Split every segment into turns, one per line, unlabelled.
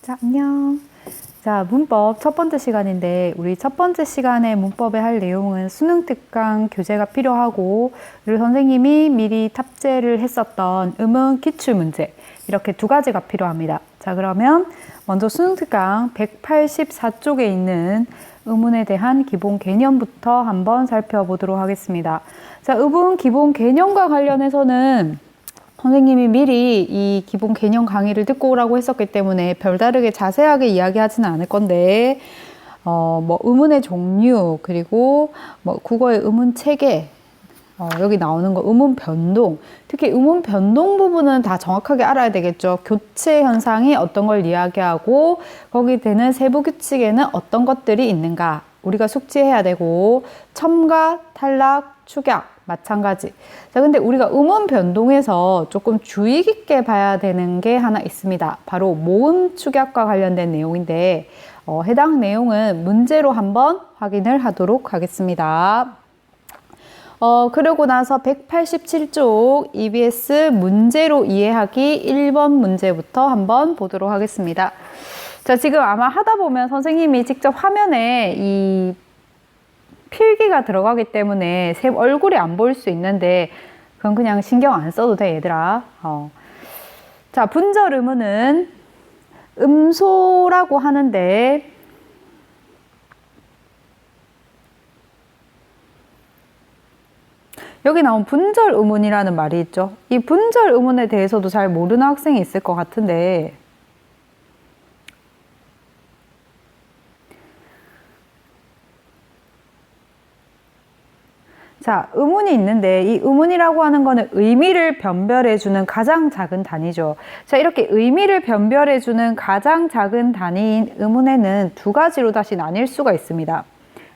자, 안녕. 자, 문법 첫 번째 시간인데 우리 첫 번째 시간에 문법에 할 내용은 수능 특강 교재가 필요하고 그리고 선생님이 미리 탑재를 했었던 의문 기출문제 이렇게 두 가지가 필요합니다. 자, 그러면 먼저 수능 특강 184쪽에 있는 의문에 대한 기본 개념부터 한번 살펴보도록 하겠습니다. 자, 의문 기본 개념과 관련해서는 선생님이 미리 이 기본 개념 강의를 듣고 오라고 했었기 때문에 별다르게 자세하게 이야기하지는 않을 건데, 뭐 의문의 종류, 그리고 뭐 국어의 의문 체계, 여기 나오는 거 의문 변동, 특히 의문 변동 부분은 다 정확하게 알아야 되겠죠. 교체 현상이 어떤 걸 이야기하고 거기 되는 세부 규칙에는 어떤 것들이 있는가 우리가 숙지해야 되고, 첨가, 탈락, 축약 마찬가지. 자, 근데 우리가 음원 변동에서 조금 주의 깊게 봐야 되는 게 하나 있습니다. 바로 모음 축약과 관련된 내용인데, 해당 내용은 문제로 한번 확인을 하도록 하겠습니다. 그러고 나서 187쪽 EBS 문제로 이해하기 1번 문제부터 한번 보도록 하겠습니다. 자, 지금 아마 하다 보면 선생님이 직접 화면에 이 필기가 들어가기 때문에 쌤 얼굴이 안 보일 수 있는데 그건 그냥 신경 안 써도 돼, 얘들아. 자, 분절 의문은 음소라고 하는데 여기 나온 분절 의문이라는 말이 있죠. 이 분절 의문에 대해서도 잘 모르는 학생이 있을 것 같은데, 자, 의문이 있는데 이 의문이라고 하는 거는 의미를 변별해주는 가장 작은 단위죠. 자, 이렇게 의미를 변별해주는 가장 작은 단위인 의문에는 두 가지로 다시 나뉠 수가 있습니다.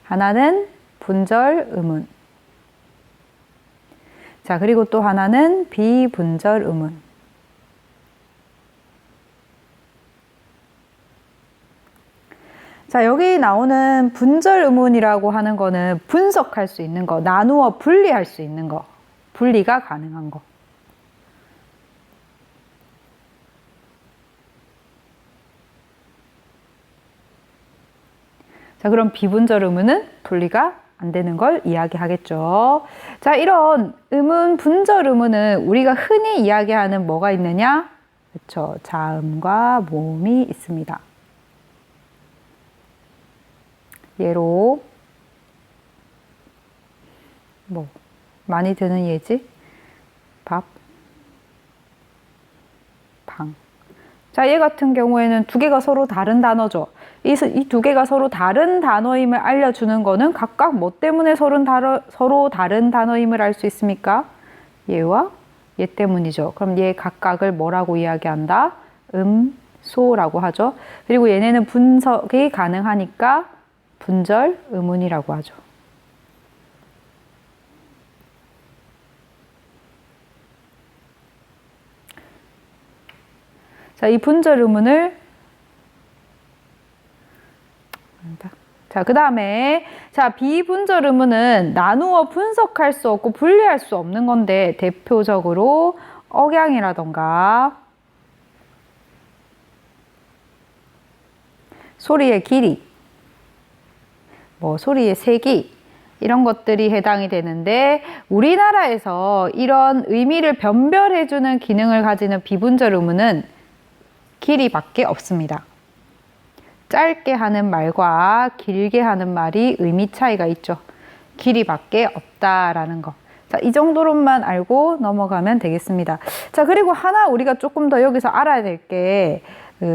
하나는 분절 의문. 자, 그리고 또 하나는 비분절 의문. 자, 여기 나오는 분절 의문이라고 하는 거는 분석할 수 있는 거, 나누어 분리할 수 있는 거, 분리가 가능한 거. 자, 그럼 비분절 의문은 분리가 안 되는 걸 이야기하겠죠. 자, 이런 의문, 분절 의문은 우리가 흔히 이야기하는 뭐가 있느냐? 그렇죠. 자음과 모음이 있습니다. 예로 뭐 많이 드는 예지? 밥, 방. 자, 얘 같은 경우에는 두 개가 서로 다른 단어죠. 이 두 개가 서로 다른 단어임을 알려주는 거는 각각 뭐 때문에 서로 다른 단어임을 알 수 있습니까? 얘와 얘 때문이죠. 그럼 얘 각각을 뭐라고 이야기한다? 소라고 하죠. 그리고 얘네는 분석이 가능하니까 분절 의문이라고 하죠. 자, 이 분절 의문을 자, 그 다음에 자, 비분절 의문은 나누어 분석할 수 없고 분리할 수 없는 건데 대표적으로 억양이라던가 소리의 길이, 뭐 소리의 세기 이런 것들이 해당이 되는데, 우리나라에서 이런 의미를 변별해주는 기능을 가지는 비분절 의문은 길이밖에 없습니다. 짧게 하는 말과 길게 하는 말이 의미 차이가 있죠. 길이밖에 없다라는 거. 자, 이 정도로만 알고 넘어가면 되겠습니다. 자, 그리고 하나 우리가 조금 더 여기서 알아야 될 게,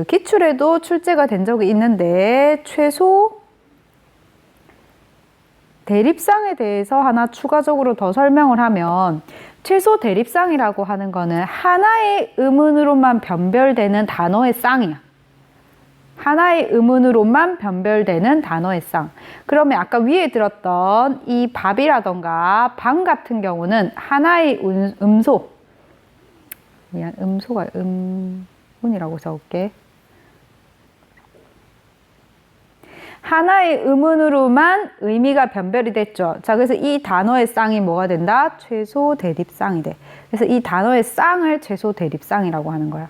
기출에도 출제가 된 적이 있는데 최소 대립상에 대해서 하나 추가적으로 더 설명을 하면, 최소 대립상이라고 하는 거는 하나의 의문으로만 변별되는 단어의 쌍이야. 하나의 의문으로만 변별되는 단어의 쌍. 그러면 아까 위에 들었던 이 밥이라던가 방 같은 경우는 하나의 음소. 미안, 음소가 음문이라고 적을게. 하나의 의문으로만 의미가 변별이 됐죠. 자, 그래서 이 단어의 쌍이 뭐가 된다? 최소 대립쌍이 돼. 그래서 이 단어의 쌍을 최소 대립쌍이라고 하는 거야.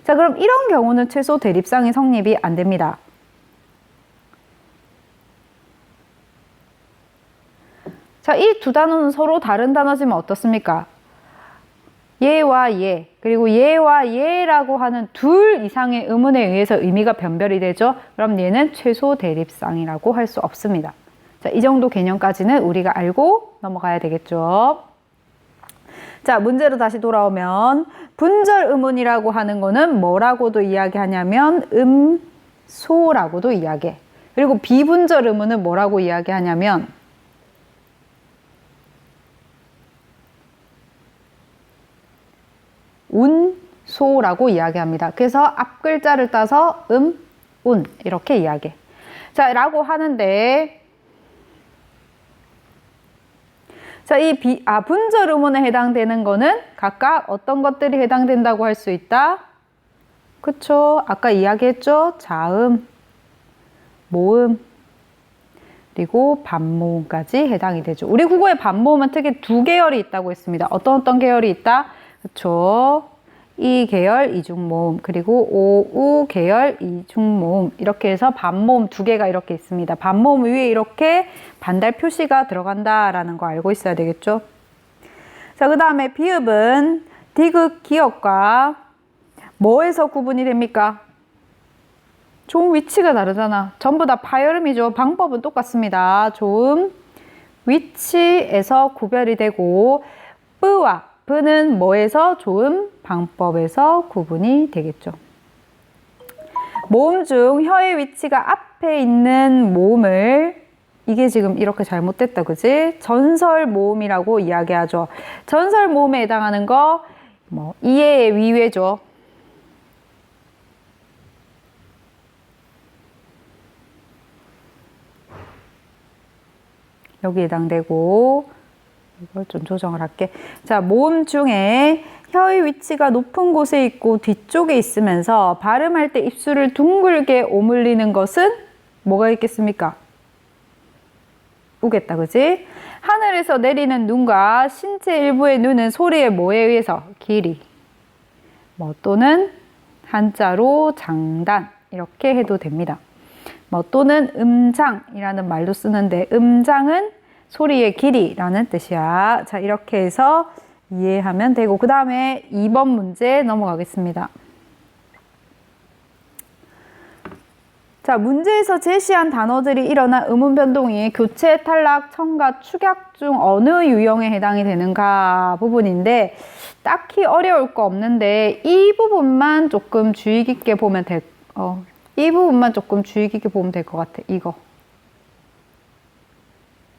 자, 그럼 이런 경우는 최소 대립상이 성립이 안 됩니다. 자, 이 두 단어는 서로 다른 단어지만 어떻습니까? 얘와 얘, 그리고 얘와 얘라고 하는 둘 이상의 의문에 의해서 의미가 변별이 되죠. 그럼 얘는 최소 대립상이라고 할 수 없습니다. 자, 이 정도 개념까지는 우리가 알고 넘어가야 되겠죠. 자, 문제로 다시 돌아오면 분절 의문이라고 하는 거는 뭐라고도 이야기하냐면 음소라고도 이야기해. 그리고 비분절 의문은 뭐라고 이야기하냐면 운소라고 이야기합니다. 그래서 앞 글자를 따서 운 이렇게 이야기해. 자, 라고 하는데 자, 이 분절 의문에 해당되는 거는 각각 어떤 것들이 해당된다고 할 수 있다? 그쵸? 아까 이야기했죠? 자음, 모음, 그리고 반모음까지 해당이 되죠. 우리 국어에 반모음은 특히 두 계열이 있다고 했습니다. 어떤 계열이 있다? 그쵸? 이 계열 이중모음, 그리고 오우 계열 이중모음, 이렇게 해서 반모음 두 개가 이렇게 있습니다. 반모음 위에 이렇게 반달 표시가 들어간다라는 거 알고 있어야 되겠죠? 자, 그 다음에 비읍은 디귿 기역과 뭐에서 구분이 됩니까? 조음 위치가 다르잖아. 전부 다 파열음이죠. 방법은 똑같습니다. 조음 위치에서 구별이 되고 뿌와 브는 뭐에서? 조음 방법에서 구분이 되겠죠. 모음 중 혀의 위치가 앞에 있는 모음을 이게 지금 이렇게 잘못됐다, 그지? 전설 모음이라고 이야기하죠. 전설 모음에 해당하는 거 이의 위외죠. 여기 해당되고 이걸 좀 조정을 할게. 자, 모음 중에 혀의 위치가 높은 곳에 있고 뒤쪽에 있으면서 발음할 때 입술을 둥글게 오물리는 것은 뭐가 있겠습니까? 우겠다, 그지? 하늘에서 내리는 눈과 신체 일부의 눈은 소리의 뭐에 의해서? 길이. 또는 한자로 장단 이렇게 해도 됩니다. 또는 음장이라는 말도 쓰는데 음장은 소리의 길이라는 뜻이야. 자, 이렇게 해서 이해하면 되고 그 다음에 2번 문제 넘어가겠습니다. 자, 문제에서 제시한 단어들이 일어난 의문 변동이 교체, 탈락, 첨가, 축약 중 어느 유형에 해당이 되는가 부분인데 딱히 어려울 거 없는데 이 부분만 조금 주의 깊게 보면 이 부분만 조금 주의 깊게 보면 될 것 같아. 이거.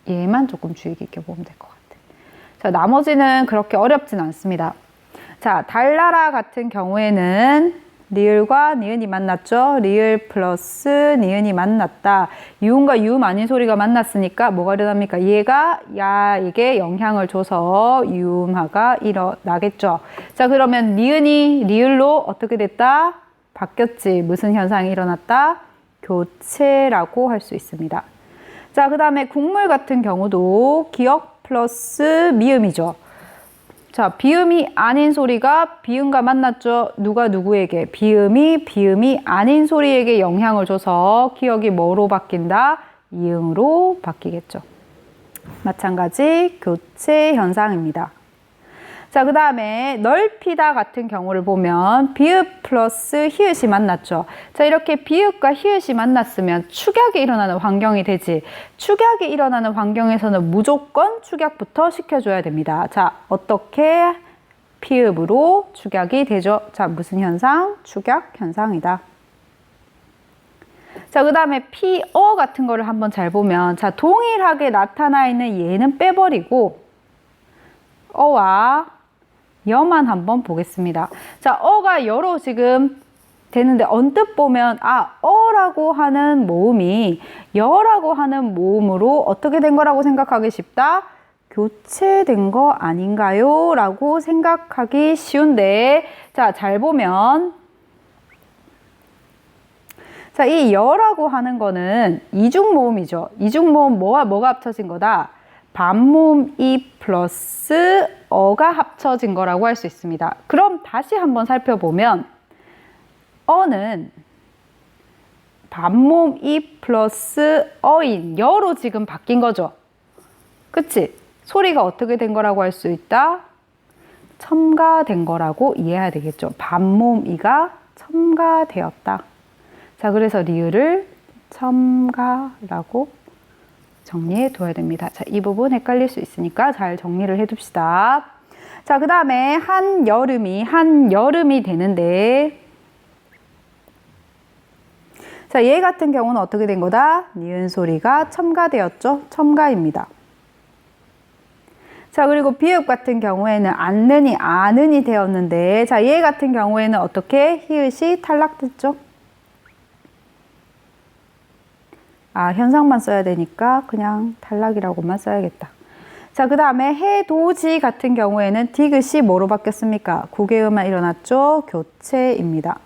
얘만 조금 주의 깊게 보면 될 것 같아. 자, 나머지는 그렇게 어렵진 않습니다. 자, 달나라 같은 경우에는 리을과 니은이 만났죠. 리을 플러스 니은이 만났다. 유음과 유음 아닌 소리가 만났으니까 뭐가 일어납니까? 얘가 야에게 영향을 줘서 유음화가 일어나겠죠. 자, 그러면 니은이 리을로 어떻게 됐다? 바뀌었지. 무슨 현상이 일어났다? 교체라고 할 수 있습니다. 자, 그 다음에 국물 같은 경우도 기역 플러스 미음이죠. 자, 비음이 아닌 소리가 비음과 만났죠. 누가 누구에게? 비음이 아닌 소리에게 영향을 줘서 기역이 뭐로 바뀐다? 이응으로 바뀌겠죠. 마찬가지 교체 현상입니다. 자, 그 다음에 넓히다 같은 경우를 보면 비읍 플러스 히읗이 만났죠. 자, 이렇게 비읍과 히읗이 만났으면 축약이 일어나는 환경이 되지. 축약이 일어나는 환경에서는 무조건 축약부터 시켜줘야 됩니다. 자, 어떻게 피읍으로 축약이 되죠? 자, 무슨 현상? 축약 현상이다. 자, 그 다음에 피어 같은 거를 한번 잘 보면 자, 동일하게 나타나 있는 얘는 빼버리고 어와 여만 한번 보겠습니다. 자, 어가 여로 지금 되는데 언뜻 보면 어라고 하는 모음이 여라고 하는 모음으로 어떻게 된 거라고 생각하기 쉽다? 교체된 거 아닌가요? 라고 생각하기 쉬운데 자, 잘 보면 자, 이 여라고 하는 거는 이중모음이죠. 이중모음 뭐가 합쳐진 거다? 반모음 이 플러스 어가 합쳐진 거라고 할 수 있습니다. 그럼 다시 한번 살펴보면 어는 반모음 이 플러스 어인 여로 지금 바뀐 거죠. 그치? 소리가 어떻게 된 거라고 할 수 있다? 첨가된 거라고 이해해야 되겠죠. 반모음 이가 첨가되었다. 자, 그래서 리을을 첨가라고 정리해 둬야 됩니다. 자, 이 부분 헷갈릴 수 있으니까 잘 정리를 해 둡시다. 자, 그 다음에 한여름이 되는데, 자, 얘 같은 경우는 어떻게 된 거다? 니은 소리가 첨가되었죠? 첨가입니다. 자, 그리고 비읍 같은 경우에는 않느니, 아느니 되었는데, 자, 얘 같은 경우에는 어떻게? 히읗이 탈락됐죠? 아, 현상만 써야 되니까 그냥 탈락이라고만 써야겠다. 자, 그 다음에 해도지 같은 경우에는 디귿이 뭐로 바뀌었습니까? 구개음만 일어났죠? 교체입니다.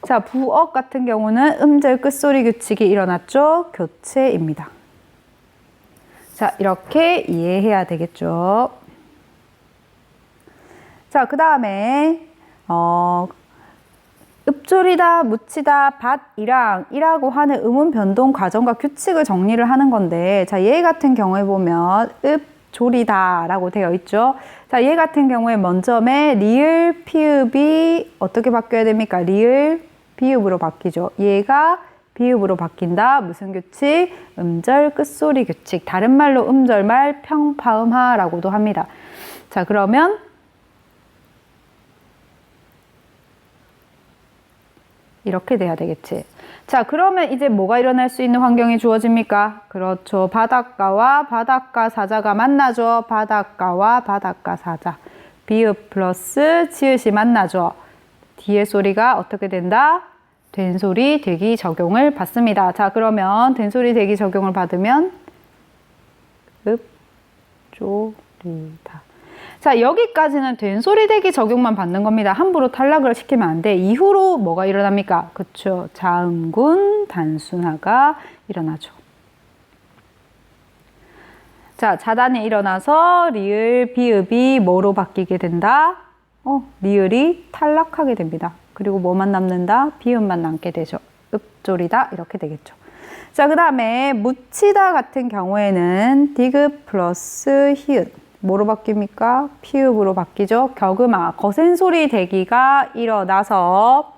자, 부억 같은 경우는 음절 끝소리 규칙이 일어났죠? 교체입니다. 자, 이렇게 이해해야 되겠죠? 자, 그 다음에 읍조리다, 묻히다, 밭이랑 이라고 하는 음운 변동 과정과 규칙을 정리를 하는 건데, 자, 얘 같은 경우에 보면 읍조리다 라고 되어 있죠. 자, 얘 같은 경우에 먼저 리을, 피읍이 어떻게 바뀌어야 됩니까? 리을, 비읍으로 바뀌죠. 얘가 비읍으로 바뀐다. 무슨 규칙? 음절 끝소리 규칙. 다른 말로 음절말 평파음하라고도 합니다. 자, 그러면 이렇게 돼야 되겠지. 자, 그러면 이제 뭐가 일어날 수 있는 환경이 주어집니까? 그렇죠. 바닷가와 바닷가 사자가 만나죠. 바닷가와 바닷가 사자. 비읍 플러스 지읒이 만나죠. 뒤에 소리가 어떻게 된다? 된소리 되기 적용을 받습니다. 자, 그러면 된소리 되기 적용을 받으면 읍조리다. 자, 여기까지는 된소리 되기 적용만 받는 겁니다. 함부로 탈락을 시키면 안 돼. 이후로 뭐가 일어납니까? 그쵸. 자음군 단순화가 일어나죠. 자, 자단이 일어나서 리을, 비읍이 뭐로 바뀌게 된다? 리을이 탈락하게 됩니다. 그리고 뭐만 남는다? 비읍만 남게 되죠. 읍조리다 이렇게 되겠죠. 자, 그 다음에 묻히다 같은 경우에는 디귿 플러스 히읗 뭐로 바뀝니까? 피읍으로 바뀌죠. 격음아, 거센 소리 대기가 일어나서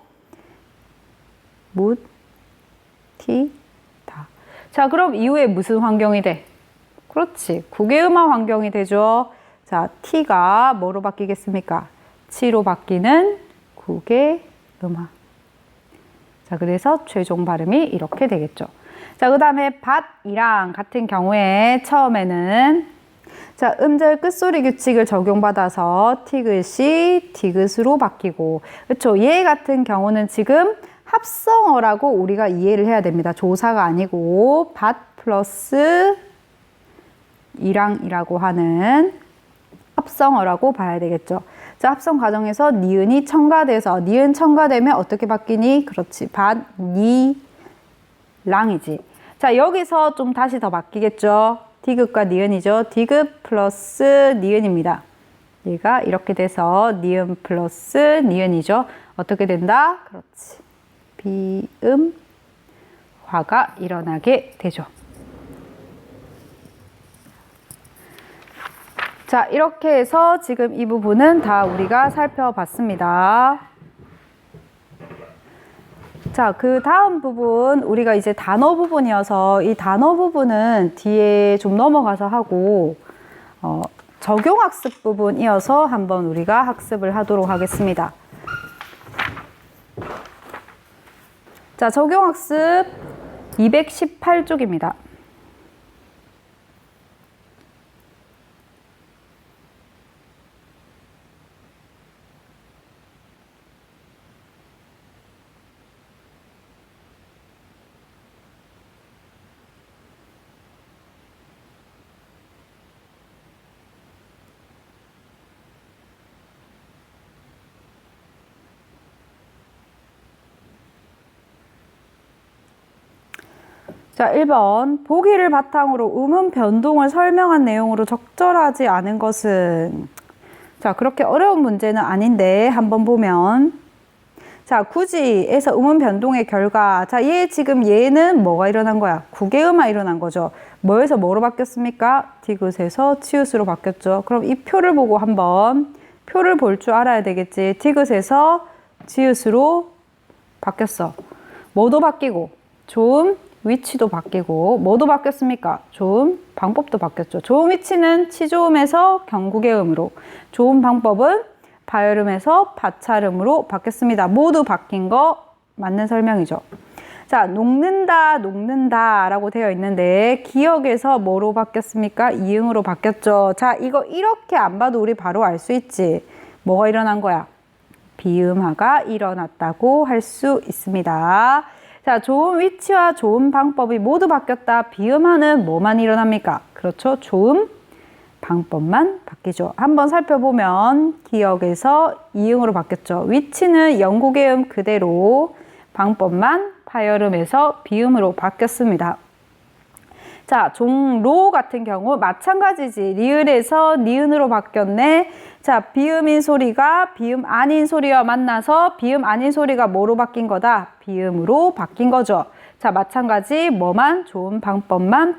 묻히다. 자, 그럼 이후에 무슨 환경이 돼? 그렇지. 구개음화 환경이 되죠. 자, T가 뭐로 바뀌겠습니까? 치로 바뀌는 구개음화. 자, 그래서 최종 발음이 이렇게 되겠죠. 자, 그 다음에 밭이랑 같은 경우에 처음에는 자, 음절 끝소리 규칙을 적용받아서 티귿이 디귿으로 바뀌고, 그렇죠? 얘 같은 경우는 지금 합성어라고 우리가 이해를 해야 됩니다. 조사가 아니고 밭 플러스 이랑이라고 하는 합성어라고 봐야 되겠죠. 자, 합성 과정에서 니은이 첨가돼서 니은 첨가되면 어떻게 바뀌니? 그렇지. 밭, 니, 랑이지. 자, 여기서 좀 다시 더 바뀌겠죠. 디귿과 니은이죠. 디귿 플러스 니은입니다. 얘가 이렇게 돼서 니은 플러스 니은이죠. 어떻게 된다? 그렇지. 비음화가 일어나게 되죠. 자, 이렇게 해서 지금 이 부분은 다 우리가 살펴봤습니다. 자, 그 다음 부분 우리가 이제 단어 부분이어서 이 단어 부분은 뒤에 좀 넘어가서 하고 적용학습 부분이어서 한번 우리가 학습을 하도록 하겠습니다. 자, 적용학습 218쪽입니다. 자, 1번. 보기를 바탕으로 음운 변동을 설명한 내용으로 적절하지 않은 것은? 자, 그렇게 어려운 문제는 아닌데 한번 보면 자, 굳이에서 음운 변동의 결과. 자, 지금 얘는 뭐가 일어난 거야? 국외음화 일어난 거죠. 뭐에서 뭐로 바뀌었습니까? 디귿에서 치읓으로 바뀌었죠. 그럼 이 표를 보고 한번 표를 볼 줄 알아야 되겠지. 디귿에서 치읓으로 바뀌었어. 뭐도 바뀌고 조음 위치도 바뀌고 뭐도 바뀌었습니까? 조음 방법도 바뀌었죠. 조음 위치는 치조음에서 경국의 음으로, 조음 방법은 파열음에서 파찰음으로 바뀌었습니다. 모두 바뀐 거 맞는 설명이죠. 자, 녹는다, 녹는다 라고 되어 있는데 기역에서 뭐로 바뀌었습니까? 이응으로 바뀌었죠. 자, 이거 이렇게 안 봐도 우리 바로 알 수 있지. 뭐가 일어난 거야? 비음화가 일어났다고 할 수 있습니다. 자, 조음 위치와 조음 방법이 모두 바뀌었다. 비음화는 뭐만 일어납니까? 그렇죠. 조음 방법만 바뀌죠. 한번 살펴보면 기역에서 이응으로 바뀌었죠. 위치는 영국의 음 그대로, 방법만 파열음에서 비음으로 바뀌었습니다. 자, 종로 같은 경우 마찬가지지. 리을에서 니은으로 바뀌었네. 자, 비음인 소리가 비음 아닌 소리와 만나서 비음 아닌 소리가 뭐로 바뀐 거다? 비음으로 바뀐 거죠. 자, 마찬가지 뭐만 좋은 방법만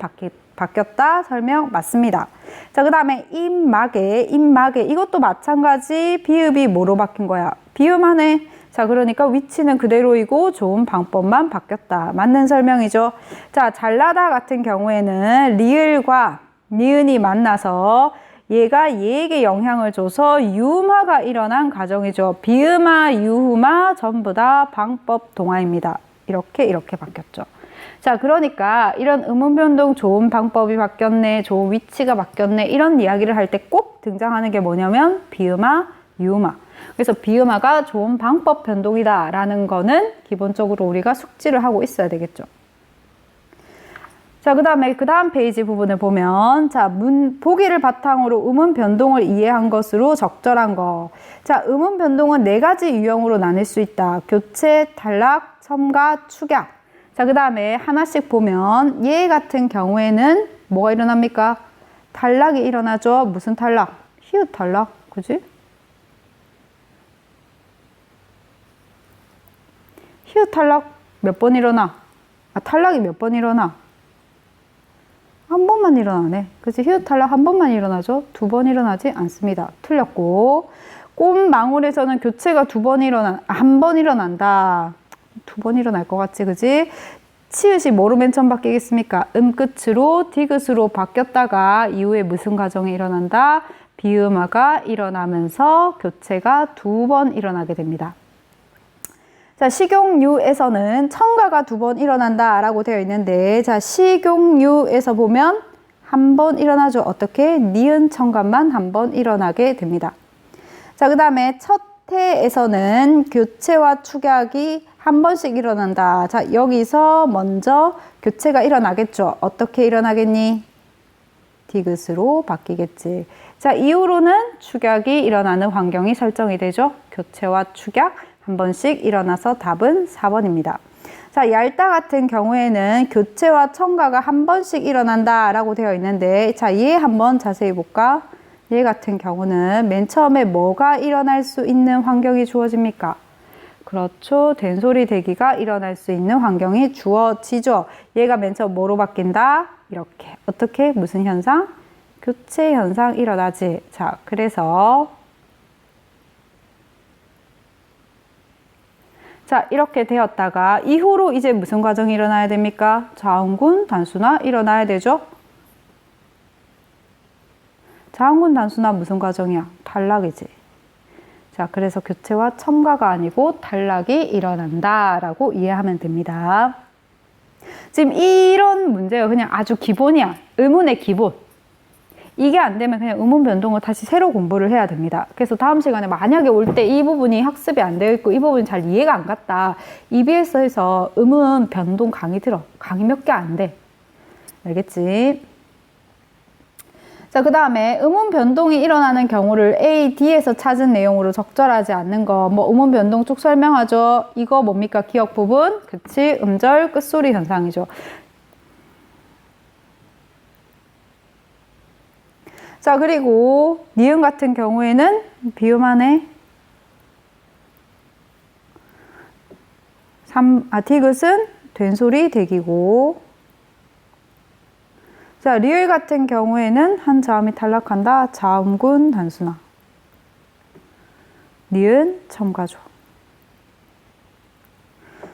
바뀌었다. 설명 맞습니다. 자, 그 다음에 입마개 이것도 마찬가지. 비읍이 뭐로 바뀐 거야? 비음하네. 자, 그러니까 위치는 그대로이고 좋은 방법만 바뀌었다. 맞는 설명이죠. 자, 잘나다 같은 경우에는 리을과 니은이 만나서 얘가 얘에게 영향을 줘서 유음화가 일어난 과정이죠. 비음화, 유음화 전부 다 방법 동화입니다. 이렇게 바뀌었죠. 자, 그러니까 이런 음운 변동 좋은 방법이 바뀌었네, 좋은 위치가 바뀌었네 이런 이야기를 할 때 꼭 등장하는 게 뭐냐면 비음화, 유음화. 그래서 비음화가 좋은 방법 변동이다 라는 거는 기본적으로 우리가 숙지를 하고 있어야 되겠죠. 자, 그 다음 페이지 부분을 보면, 자, 보기를 바탕으로 음운 변동을 이해한 것으로 적절한 거. 자, 음운 변동은 4가지 유형으로 나눌 수 있다. 교체, 탈락, 첨가, 축약. 자, 그 다음에 하나씩 보면, 얘 같은 경우에는 뭐가 일어납니까? 탈락이 일어나죠. 무슨 탈락? 히읗 탈락. 그지? 히읗 탈락 몇 번 일어나? 탈락이 몇 번 일어나? 한 번만 일어나네. 그치? 히읗 탈락 한 번만 일어나죠? 2번 일어나지 않습니다. 틀렸고, 꽃망울에서는 교체가 한 번 일어난다. 2번 일어날 것 같지, 그지? 치읓이 뭐로 맨 처음 바뀌겠습니까? 끝으로 디귿으로 바뀌었다가 이후에 무슨 과정이 일어난다? 비음화가 일어나면서 교체가 2번 일어나게 됩니다. 자, 식용유에서는 첨가가 2번 일어난다 라고 되어 있는데, 자, 식용유에서 보면 한 번 일어나죠. 어떻게? 니은 첨가만 한 번 일어나게 됩니다. 자, 그 다음에 첫 해에서는 교체와 축약이 한 번씩 일어난다. 자, 여기서 먼저 교체가 일어나겠죠. 어떻게 일어나겠니? 디귿으로 바뀌겠지. 자, 이후로는 축약이 일어나는 환경이 설정이 되죠. 교체와 축약 한 번씩 일어나서 답은 4번입니다. 자, 얄다 같은 경우에는 교체와 첨가가 한 번씩 일어난다 라고 되어 있는데, 자, 얘 한번 자세히 볼까? 얘 같은 경우는 맨 처음에 뭐가 일어날 수 있는 환경이 주어집니까? 그렇죠. 된소리 대기가 일어날 수 있는 환경이 주어지죠. 얘가 맨 처음 뭐로 바뀐다? 이렇게. 어떻게? 무슨 현상? 교체 현상 일어나지. 자, 그래서 자, 이렇게 되었다가 이후로 이제 무슨 과정이 일어나야 됩니까? 자음군 단순화 일어나야 되죠. 자음군 단순화 무슨 과정이야? 탈락이지. 자, 그래서 교체와 첨가가 아니고 탈락이 일어난다 라고 이해하면 됩니다. 지금 이런 문제가 그냥 아주 기본이야. 의문의 기본. 이게 안 되면 그냥 음운 변동을 다시 새로 공부를 해야 됩니다. 그래서 다음 시간에 만약에 올 때 이 부분이 학습이 안 되어 있고 이 부분이 잘 이해가 안 갔다. EBS에서 음운 변동 강의 들어. 강의 몇 개 안 돼. 알겠지? 자, 그 다음에 음운 변동이 일어나는 경우를 A, D에서 찾은 내용으로 적절하지 않는 거. 뭐 음운 변동 쭉 설명하죠. 이거 뭡니까? 기억 부분. 그치? 음절 끝소리 현상이죠. 자, 그리고 니은 같은 경우에는 비음하네. 디귿은 된소리 대기고. 자, 리을 같은 경우에는 한 자음이 탈락한다. 자음군 단수나. 니은 첨가조.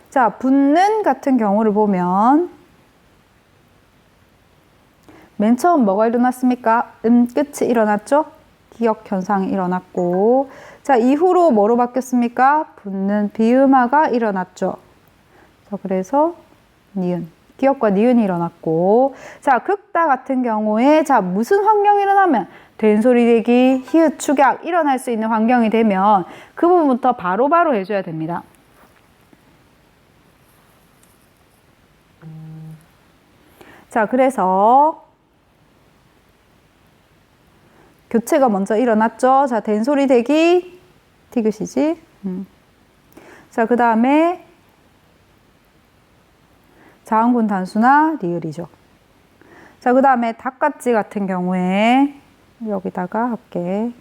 자, 붙는 같은 경우를 보면 맨 처음 뭐가 일어났습니까? 끝이 일어났죠? 기역 현상이 일어났고. 자, 이후로 뭐로 바뀌었습니까? 붙는 비음화가 일어났죠. 자, 그래서 니은. 기역과 니은이 일어났고. 자, 극다 같은 경우에 자, 무슨 환경이 일어나면 된소리 대기, 히읗 축약 일어날 수 있는 환경이 되면 그 부분부터 바로바로 해줘야 됩니다. 자, 그래서 교체가 먼저 일어났죠. 자, 된소리 대기, 디귿이지. 자, 그 다음에 자음군 단수나 리을이죠. 자, 그 다음에 닭같지 같은 경우에 여기다가 할게.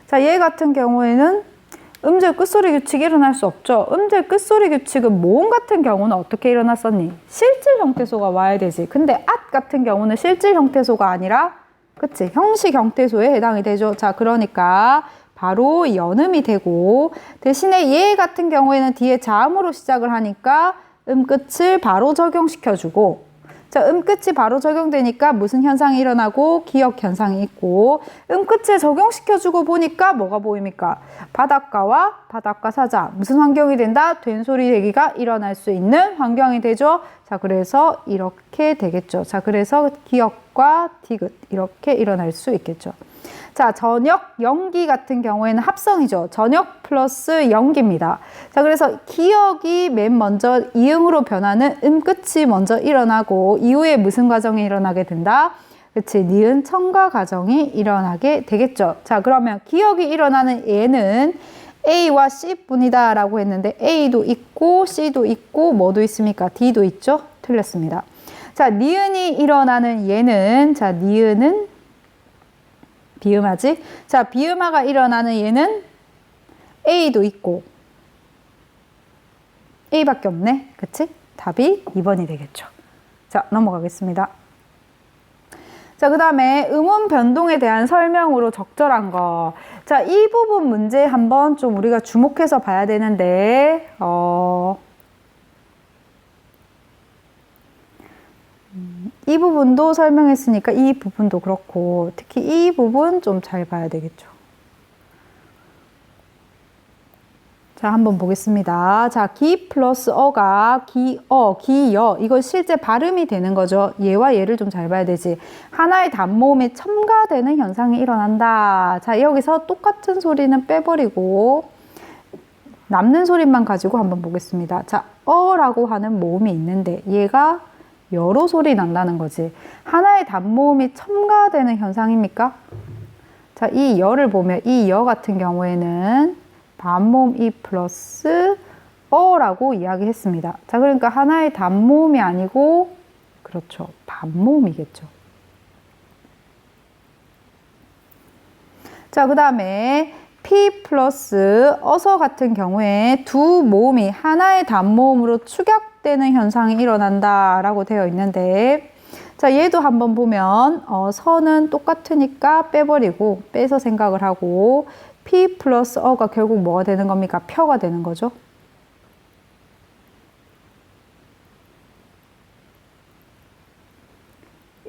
자, 얘 같은 경우에는 음절 끝소리 규칙이 일어날 수 없죠. 음절 끝소리 규칙은 모음 같은 경우는 어떻게 일어났었니? 실질 형태소가 와야 되지. 근데 앗 같은 경우는 실질 형태소가 아니라 그치? 형식 형태소에 해당이 되죠. 자, 그러니까 바로 연음이 되고 대신에 얘 같은 경우에는 뒤에 자음으로 시작을 하니까 음끝을 바로 적용시켜주고 자, 음끝이 바로 적용되니까 무슨 현상이 일어나고 기역 현상이 있고 음끝을 적용시켜주고 보니까 뭐가 보입니까? 바닷가와 바닷가 사자 무슨 환경이 된다? 된소리 대기가 일어날 수 있는 환경이 되죠. 자, 그래서 이렇게 되겠죠. 자, 그래서 기역과 디귿 이렇게 일어날 수 있겠죠. 자, 전역, 연기 같은 경우에는 합성이죠. 전역 플러스 연기입니다. 자, 그래서 기역이 맨 먼저 이응으로 변하는 음끝이 먼저 일어나고 이후에 무슨 과정이 일어나게 된다? 그치, 니은 첨가 과정이 일어나게 되겠죠. 자, 그러면 기역이 일어나는 얘는 A와 C뿐이다 라고 했는데 A도 있고 C도 있고 뭐도 있습니까? D도 있죠? 틀렸습니다. 자, 니은이 일어나는 얘는 자, 니은은 비음하지? 자, 비음화가 일어나는 얘는 A도 있고 A밖에 없네. 그치? 답이 2번이 되겠죠. 자, 넘어가겠습니다. 자, 그 다음에 음운 변동에 대한 설명으로 적절한 거. 자, 이 부분 문제 한번 좀 우리가 주목해서 봐야 되는데 이 부분도 설명했으니까 이 부분도 그렇고 특히 이 부분 좀 잘 봐야 되겠죠. 자, 한번 보겠습니다. 자, 기 플러스 어가 기여 이건 실제 발음이 되는 거죠. 얘와 얘를 좀 잘 봐야 되지. 하나의 단모음이 첨가되는 현상이 일어난다. 자, 여기서 똑같은 소리는 빼버리고 남는 소리만 가지고 한번 보겠습니다. 자, 어라고 하는 모음이 있는데 얘가 여로 소리 난다는 거지. 하나의 단모음이 첨가되는 현상입니까? 자, 이 여를 보면 이 여 같은 경우에는 반모음 이 플러스 어라고 이야기했습니다. 자, 그러니까 하나의 단모음이 아니고 그렇죠. 반모음이겠죠. 자, 그 다음에 P 플러스 어서 같은 경우에 두 모음이 하나의 단모음으로 축약되는 현상이 일어난다라고 되어 있는데 자, 얘도 한번 보면 서는 똑같으니까 빼버리고 빼서 생각을 하고 P 플러스 어가 결국 뭐가 되는 겁니까? 펴가 되는 거죠.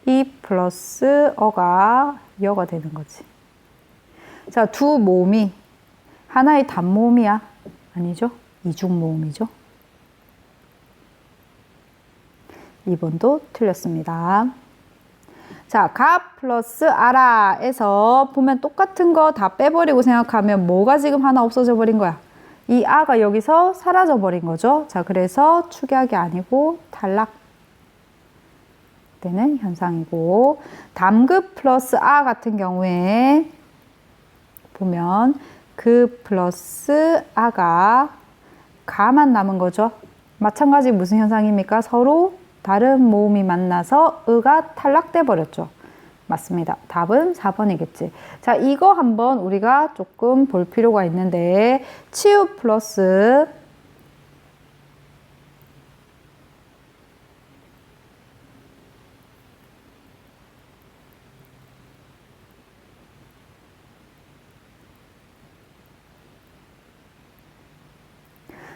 이 플러스 어가 여가 되는 거지. 자, 두 모음이 하나의 단모음이야? 아니죠? 이중모음이죠. 2번도 틀렸습니다. 자, 가 플러스 아라에서 보면 똑같은 거 다 빼버리고 생각하면 뭐가 지금 하나 없어져 버린 거야? 이 아가 여기서 사라져 버린 거죠. 자, 그래서 축약이 아니고 탈락되는 현상이고 담그 플러스 아 같은 경우에 보면 그 플러스 아가 가만 남은 거죠. 마찬가지 무슨 현상입니까? 서로 다른 모음이 만나서 으가 탈락돼 버렸죠. 맞습니다. 답은 4번이겠지. 자, 이거 한번 우리가 조금 볼 필요가 있는데 치읓 플러스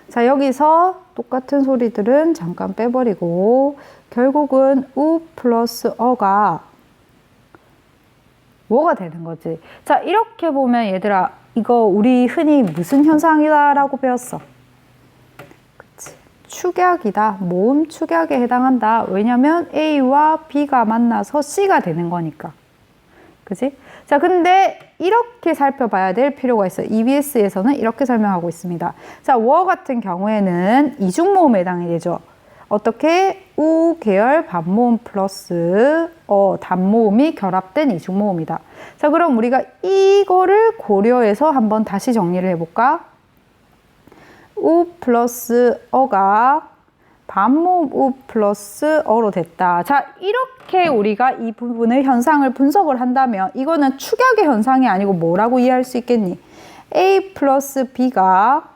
자, 여기서 똑같은 소리들은 잠깐 빼버리고 결국은 우 플러스 어가 뭐가 되는 거지. 자, 이렇게 보면 얘들아, 이거 우리 흔히 무슨 현상이다라고 배웠어? 그치. 축약이다. 모음 축약에 해당한다. 왜냐면 A와 B가 만나서 C가 되는 거니까. 그치? 자, 근데 이렇게 살펴봐야 될 필요가 있어. EBS에서는 이렇게 설명하고 있습니다. 자, 워 같은 경우에는 이중모음에 해당이 되죠. 어떻게? 우 계열 반모음 플러스 단모음이 결합된 이중모음이다. 자, 그럼 우리가 이거를 고려해서 한번 다시 정리를 해볼까? 우 플러스 어가 반모음 우 플러스 어로 됐다. 자, 이렇게 우리가 이 부분의 현상을 분석을 한다면 이거는 축약의 현상이 아니고 뭐라고 이해할 수 있겠니? A 플러스 B가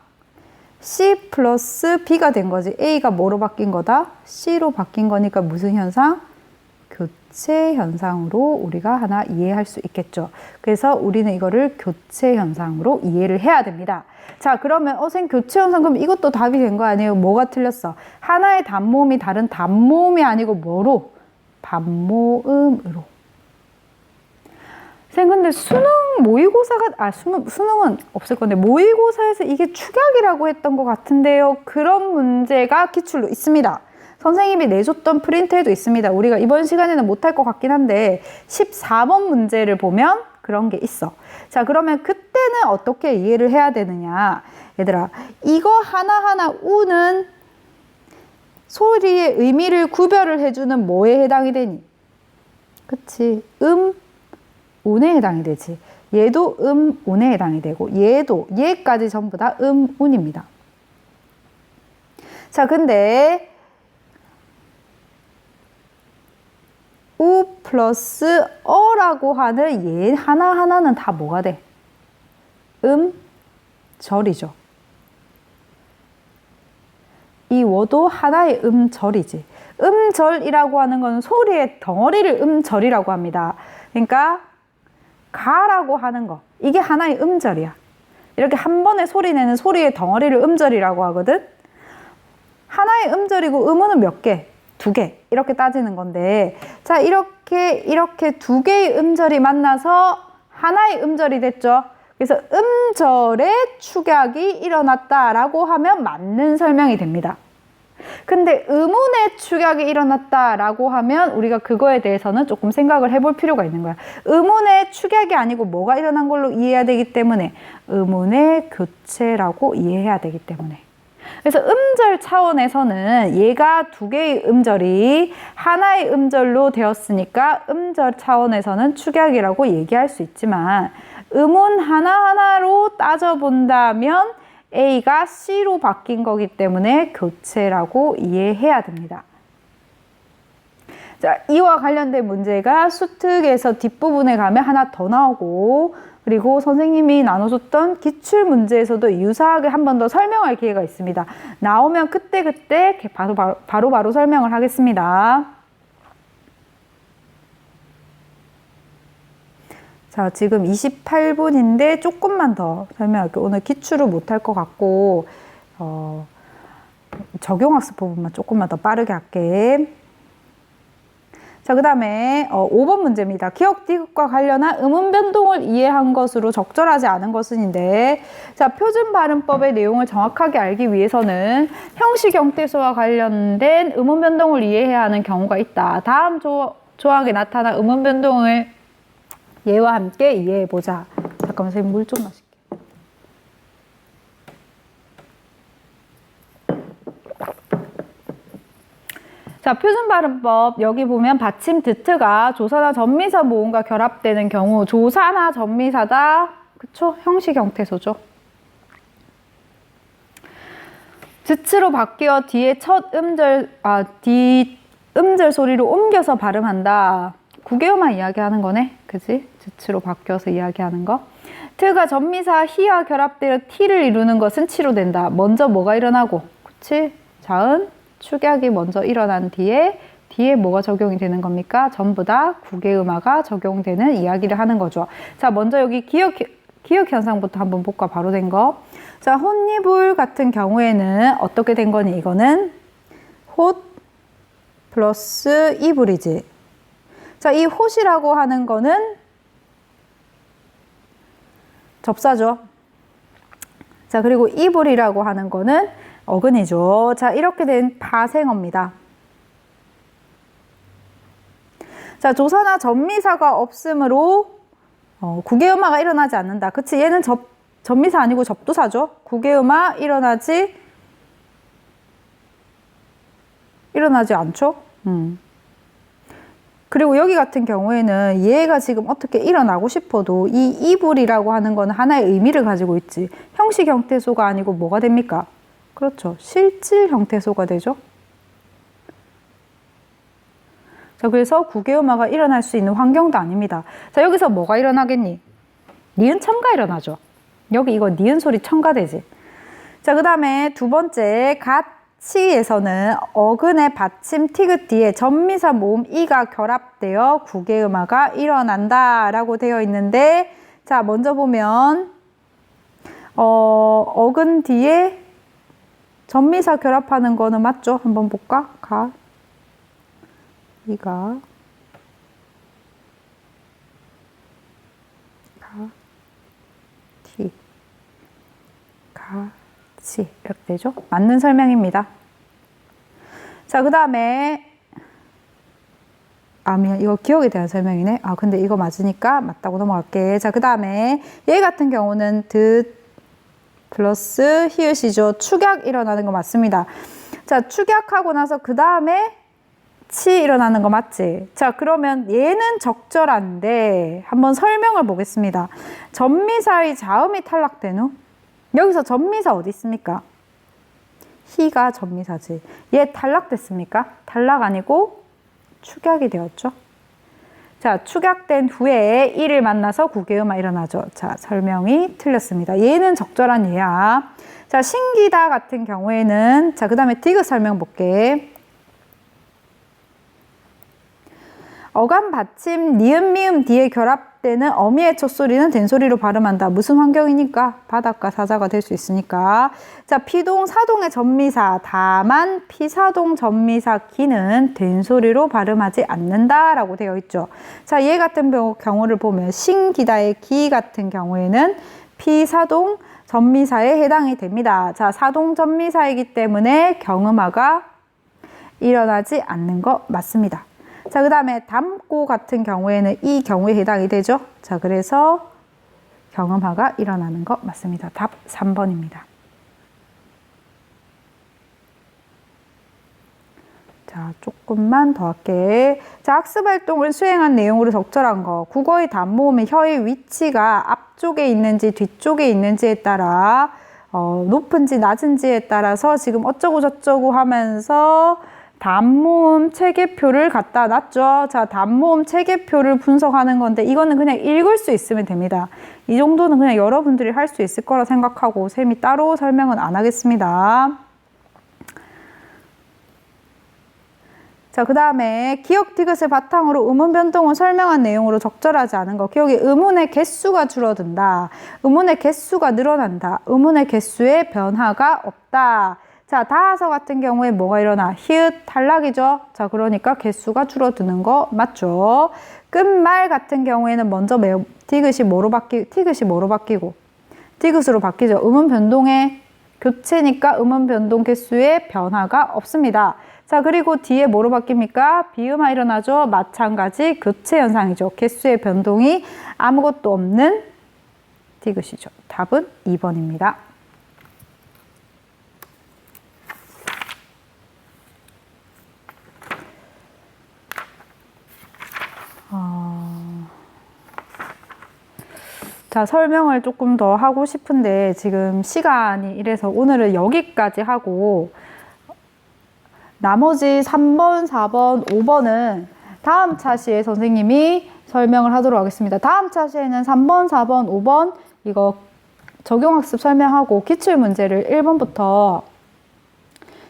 C 플러스 B가 된 거지. A가 뭐로 바뀐 거다? C로 바뀐 거니까 무슨 현상? 교체 현상으로 우리가 하나 이해할 수 있겠죠. 그래서 우리는 이거를 교체 현상으로 이해를 해야 됩니다. 자, 그러면 선 교체 현상, 그럼 이것도 답이 된 거 아니에요? 뭐가 틀렸어? 하나의 단모음이 다른 단모음이 아니고 뭐로? 반모음으로. 선 근데 수능 모의고사가 수능은 없을 건데 모의고사에서 이게 축약이라고 했던 것 같은데요. 그런 문제가 기출로 있습니다. 선생님이 내줬던 프린트에도 있습니다. 우리가 이번 시간에는 못할 것 같긴 한데 14번 문제를 보면 그런 게 있어. 자, 그러면 그때는 어떻게 이해를 해야 되느냐. 얘들아, 이거 하나하나 우는 소리의 의미를 구별을 해주는 뭐에 해당이 되니? 그치? 운에 해당이 되지. 얘도 운에 해당이 되고 얘도 얘까지 전부 다 운입니다. 자, 근데 우 플러스 어라고 하는 얘 하나하나는 다 뭐가 돼? 절이죠. 이 워도 하나의 절이지. 절이라고 하는 건 소리의 덩어리를 절이라고 합니다. 그러니까 가라고 하는 거, 이게 하나의 절이야. 이렇게 한 번에 소리 내는 소리의 덩어리를 절이라고 하거든. 하나의 절이고 음은 몇 개? 2개. 이렇게 따지는 건데, 자, 이렇게 두 개의 절이 만나서 하나의 절이 됐죠. 그래서 절의 축약이 일어났다라고 하면 맞는 설명이 됩니다. 근데 음운의 축약이 일어났다라고 하면 우리가 그거에 대해서는 조금 생각을 해볼 필요가 있는 거야. 음운의 축약이 아니고 뭐가 일어난 걸로 이해해야 되기 때문에 음운의 교체라고 이해해야 되기 때문에. 그래서 음절 차원에서는 얘가 2개의 음절이 하나의 음절로 되었으니까 음절 차원에서는 축약이라고 얘기할 수 있지만 음운 하나하나로 따져본다면 A가 C로 바뀐 거기 때문에 교체라고 이해해야 됩니다. 자, 이와 관련된 문제가 수특에서 뒷부분에 가면 하나 더 나오고, 그리고 선생님이 나눠줬던 기출문제에서도 유사하게 한 번 더 설명할 기회가 있습니다. 나오면 그때 바로 설명을 하겠습니다. 자, 지금 28분인데 조금만 더 설명할게요. 오늘 기출을 못할 것 같고 적용학습 부분만 조금만 더 빠르게 할게. 자, 그 다음에 5번 문제입니다. 기억 디귿과 관련한 음운 변동을 이해한 것으로 적절하지 않은 것은인데, 자, 표준 발음법의 내용을 정확하게 알기 위해서는 형식 형태소와 관련된 음운 변동을 이해해야 하는 경우가 있다. 다음 조항에 나타난 음운 변동을 얘와 함께 이해해보자. 잠깐만, 선생님 물 좀 마실게. 자, 표준 발음법 여기 보면 받침 드트가 조사나 전미사 모음과 결합되는 경우 조사나 전미사다. 그쵸? 형식 형태소죠. 드트로 바뀌어 뒤에 첫 뒤 음절 소리로 옮겨서 발음한다. 9개월만 이야기하는 거네. 그지? 드트로 바뀌어서 이야기하는 거. 트가 전미사 히와 결합되어 티를 이루는 것은 치로 된다. 먼저 뭐가 일어나고, 그치? 자은 축약이 먼저 일어난 뒤에 뭐가 적용이 되는 겁니까? 전부 다 구개음화가 적용되는 이야기를 하는 거죠. 자, 먼저 여기 기억 기억현상부터 한번 볼까? 바로 된 거. 자, 홑이불 같은 경우에는 어떻게 된 거니? 이거는 홑 플러스 이불이지. 자, 이 홑이라고 하는 거는 접사죠. 자, 그리고 이불이라고 하는 거는 어근이죠. 자, 이렇게 된 파생어입니다. 자, 조사나 접미사가 없으므로 국외음화가 일어나지 않는다. 그치? 얘는 접미사 아니고 접두사죠. 국외음화 일어나지 않죠? 그리고 여기 같은 경우에는 얘가 지금 어떻게 일어나고 싶어도 이 이불이라고 하는 거는 하나의 의미를 가지고 있지. 형식 형태소가 아니고 뭐가 됩니까? 그렇죠. 실질 형태소가 되죠. 자, 그래서 국외음화가 일어날 수 있는 환경도 아닙니다. 자, 여기서 뭐가 일어나겠니? 니은 첨가 일어나죠. 여기 이거 니은 소리 첨가되지. 자, 그 다음에 두 번째, 가치에서는 어근의 받침 티귿 뒤에 접미사 모음 이가 결합되어 국외음화가 일어난다 라고 되어 있는데, 자, 먼저 보면 어근 뒤에 접미사 결합하는 거는 맞죠? 한번 볼까? 이가 티 가치 이렇게 되죠? 맞는 설명입니다. 자, 그 다음에 미안, 이거 기억에 대한 설명이네. 근데 이거 맞으니까 맞다고 넘어갈게. 자, 그 다음에 얘 같은 경우는 듣 플러스 히읗이죠. 축약 일어나는 거 맞습니다. 자, 축약하고 나서 그 다음에 치 일어나는 거 맞지? 자, 그러면 얘는 적절한데 한번 설명을 보겠습니다. 접미사의 자음이 탈락된 후 여기서 접미사 어디 있습니까? 희가 접미사지. 얘 탈락됐습니까? 탈락 아니고 축약이 되었죠. 자, 축약된 후에 이를 만나서 국외음화 일어나죠. 자, 설명이 틀렸습니다. 얘는 적절한 예야. 자, 신기다 같은 경우에는 자, 그 다음에 디귿 설명 볼게. 어감 받침 니은 미음 뒤에 결합되는 어미의 첫소리는 된소리로 발음한다. 무슨 환경이니까? 바닷가 사자가 될 수 있으니까. 자, 피동 사동의 접미사 다만 피사동 접미사 기는 된소리로 발음하지 않는다 라고 되어 있죠. 자, 얘 같은 경우를 보면 신기다의 기 같은 경우에는 피사동 접미사에 해당이 됩니다. 자, 사동 접미사이기 때문에 경음화가 일어나지 않는 거 맞습니다. 자, 그 다음에 담고 같은 경우에는 이 경우에 해당이 되죠. 자, 그래서 경음화가 일어나는 거 맞습니다. 답 3번입니다. 자, 조금만 더 할게. 자, 학습활동을 수행한 내용으로 적절한 거. 국어의 단모음의 혀의 위치가 앞쪽에 있는지 뒤쪽에 있는지에 따라 높은지 낮은지에 따라서 지금 어쩌고 저쩌고 하면서 단모음 체계표를 갖다 놨죠. 자, 단모음 체계표를 분석하는 건데 이거는 그냥 읽을 수 있으면 됩니다. 이 정도는 그냥 여러분들이 할 수 있을 거라 생각하고 쌤이 따로 설명은 안 하겠습니다. 자, 그 다음에 기억 디귿을 바탕으로 음운 변동을 설명한 내용으로 적절하지 않은 거. 기억이 음운의 개수가 줄어든다. 음운의 개수가 늘어난다. 음운의 개수에 변화가 없다. 자, 다하서 같은 경우에 뭐가 일어나? 히읗 탈락이죠. 자, 그러니까 개수가 줄어드는 거 맞죠? 끝말 같은 경우에는 먼저 디귿이 뭐로 바뀌고? 디귿으로 바뀌죠. 음운 변동의 교체니까 음운 변동 개수에 변화가 없습니다. 자, 그리고 뒤에 뭐로 바뀝니까? 비음화 일어나죠. 마찬가지 교체 현상이죠. 개수의 변동이 아무것도 없는 디귿이죠. 답은 2번입니다. 자, 설명을 조금 더 하고 싶은데 지금 시간이 이래서 오늘은 여기까지 하고 나머지 3번, 4번, 5번은 다음 차시에 선생님이 설명을 하도록 하겠습니다. 다음 차시에는 3번, 4번, 5번 이거 적용학습 설명하고 기출문제를 1번부터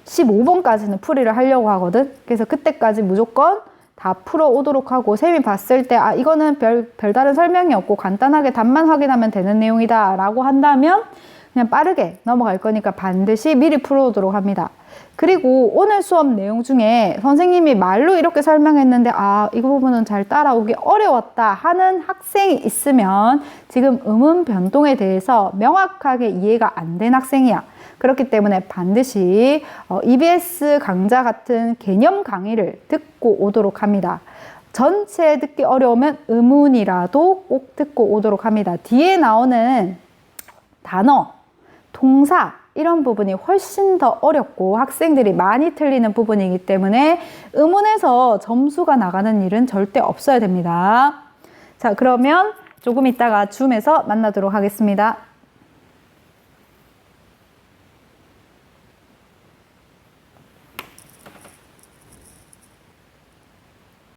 15번까지는 풀이를 하려고 하거든. 그래서 그때까지 무조건 다 풀어오도록 하고, 쌤이 봤을 때 아 이거는 별다른 설명이 없고 간단하게 답만 확인하면 되는 내용이다 라고 한다면 그냥 빠르게 넘어갈 거니까 반드시 미리 풀어오도록 합니다. 그리고 오늘 수업 내용 중에 선생님이 말로 이렇게 설명했는데 아 이 부분은 잘 따라오기 어려웠다 하는 학생이 있으면 지금 음운 변동에 대해서 명확하게 이해가 안 된 학생이야. 그렇기 때문에 반드시 EBS 강좌 같은 개념 강의를 듣고 오도록 합니다. 전체 듣기 어려우면 음운이라도 꼭 듣고 오도록 합니다. 뒤에 나오는 단어, 동사 이런 부분이 훨씬 더 어렵고 학생들이 많이 틀리는 부분이기 때문에 음운에서 점수가 나가는 일은 절대 없어야 됩니다. 자, 그러면 조금 이따가 줌에서 만나도록 하겠습니다.